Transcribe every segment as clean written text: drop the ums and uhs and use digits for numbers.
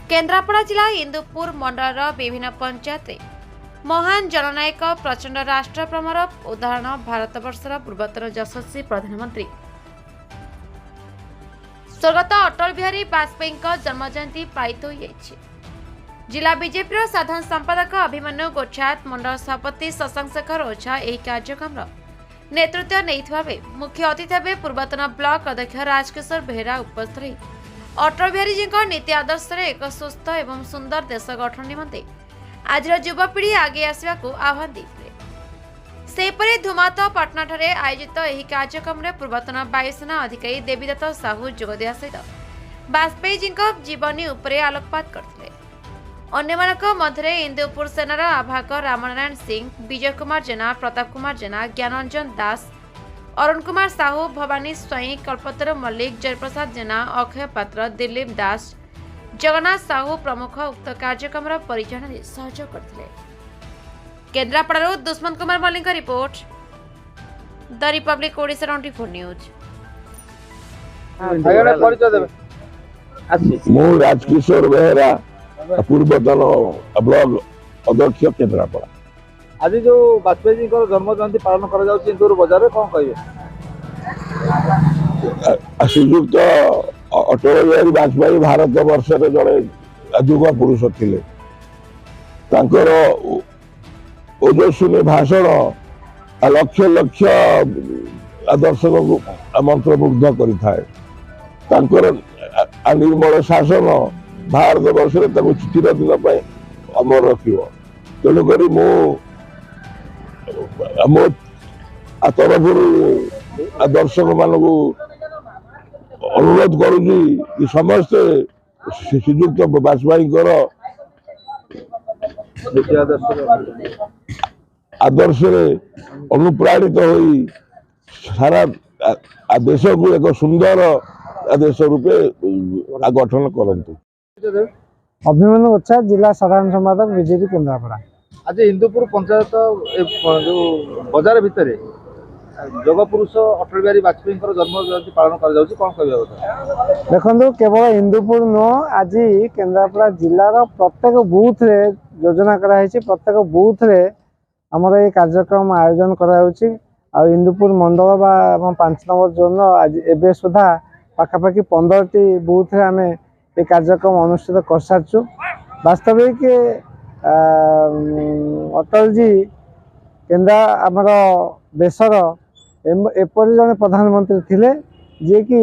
केन्द्रापड़ा जिला इंदुपुर मंडल विभिन्न पंचायत महान जननायक प्रचंड राष्ट्रप्रेमर उदाहरण भारतवर्षर पूर्वतन यशस्वी प्रधानमंत्री स्वर्गत अटल बिहारी वाजपेयी जन्मजयंती पालित हो जिला बीजेपी साधारण संपादक अभिमन्यु गोछात मंडल सभापति शशांक शेखर ओझा यह कार्यक्रम नेतृत्व नहीं मुख्य अतिथि भाव पूर्वतन ब्लॉक अध्यक्ष राजकिशोर बेहेरा उपस्थित रही अटल बिहारी जी नीति आदर्श एक सुस्थ एवं सुंदर देश गठन निमंते आज युवपीढ़ी आगे आसवा आह्वान देते सेपरी धुमात पाटना ठारे आयोजित यह कार्यक्रम में पूर्वतन वायुसेना अधिकारी देवीदत्त साहू जोगदिया सहित वाजपेयी जी जीवनी उपरे आलोकपात करते अन्यमानक मध्य इंदुपुर सेनार आभाक रामनारायण सिंह विजय कुमार जेना प्रताप कुमार जेना ज्ञानरंजन दास अरुण कुमार साहू भवानी स्वाई कल्पतरु मल्लिक जयप्रसाद जेना अक्षय पात्र दिलीप दास जगन्नाथ साहू प्रमुख उक्त कार्यक्रम परिचालन में सहयोग करते Kendrapara Dushmant Kumar Mallick report the Republic Odisha 24 news मु राजकिशोर बेहेरा पूर्वतन ब्लॉक अध्यक्ष केन्द्रापड़ा आज जो वाजपेयी जी जन्म जयंती पालन कर इंदूर बजार कौन कहे श्रीजुक्त अटल बिहारी वाजपेयी भारत वर्ष जड़े युवा पुरुष थिले तांकर ओजस्वी भाषण लक्ष लक्ष दर्शक को मंत्रमुग्ध कर निर्मल शासन भारत वर्ष चिर दिन अमर रख तेणुक मो तरफ दर्शक मान अनुरोध करुची कि समस्ते श्रीजुक्त वाजपेयी आदर्श अनुप्राणित हो सारा देश को एक सुंदर देश रूपे गठन करंतु। अभिमन्यु गोछात जिला साधारण संपादक बीजेपी केन्द्रापड़ा। आज इंदुपुर पंचायत जो बजार भितर जगपुरुष अटल बिहारी वाजपेयी जन्म जयंती पालन कर कौन कह देखो केवल इंदुपुर नुह आज केन्द्रापड़ा जिलार प्रत्येक बूथ रे योजना कराई प्रत्येक बूथ रे आमर ये कार्यक्रम आयोजन कराउछि आ इंदुपुर मंडल बा 5 नंबर जोन आज एबे सुधा पाखापाखि 15टी बूथ रे आमे ये कार्यक्रम अनुष्ठित कर सारछु। वास्तविक अटल जी केन्द्रा आमर देशर एपरी जन प्रधानमंत्री थिले जे कि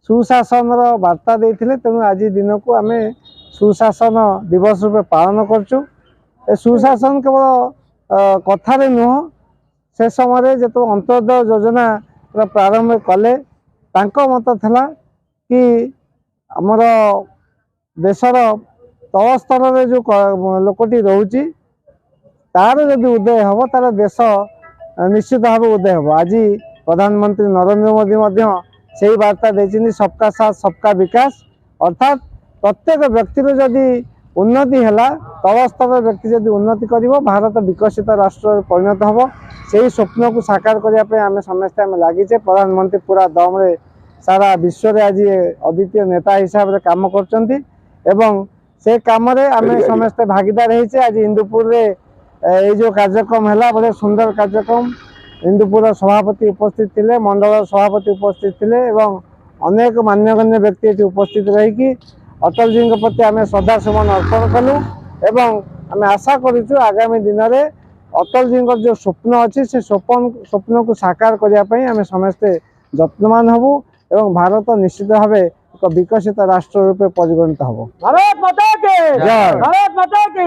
सुशासन वार्ता देते तेणु आज दिन को आम सुशासन दिवस रूपे पालन करछु। सुशासन केवल कथारे नुह से समय जो अंत्योदय योजना प्रारंभ कले मत था कि आमर देशर तल स्तर में जो लोकटी रोची तार जदि उदय हम तार देश निश्चित भाव उदय हम। आज प्रधानमंत्री नरेंद्र मोदी से ही वार्ता देती सबका साथ सबका विकास अर्थात प्रत्येक व्यक्तिर जदि उन्नति है तल स्तर व्यक्ति जदि उन्नति कर भारत विकसित राष्ट्र परिणत हम से स्वप्न को साकार करने आम समस्ते आम लगिचे। प्रधानमंत्री पूरा दम रे सारा विश्व रे आज अद्वितीय नेता हिसाब से काम करचंती एवं से काम रे आम समस्ते भागीदार होइछे। आज इंदुपुर रे ये जो कार्यक्रम है बड़े सुंदर कार्यक्रम इंदुपुर सभापति उपस्थित थे मंडल सभापति उपस्थित थे एवं अनेक मान्यगण्य व्यक्ति ये उपस्थित रही अटल जी प्रति आम श्रद्धा सुमन अर्पण कलु एवं आम आशा करूँ आगामी दिन में अटल जी जो स्वप्न अच्छी से स्वप्न को साकार करने आम समस्ते यत्नवान हबु एवं भारत निश्चित भाव एक विकसित राष्ट्र रूपे परिगणित हम। भारत माता के जय। भारत माता के।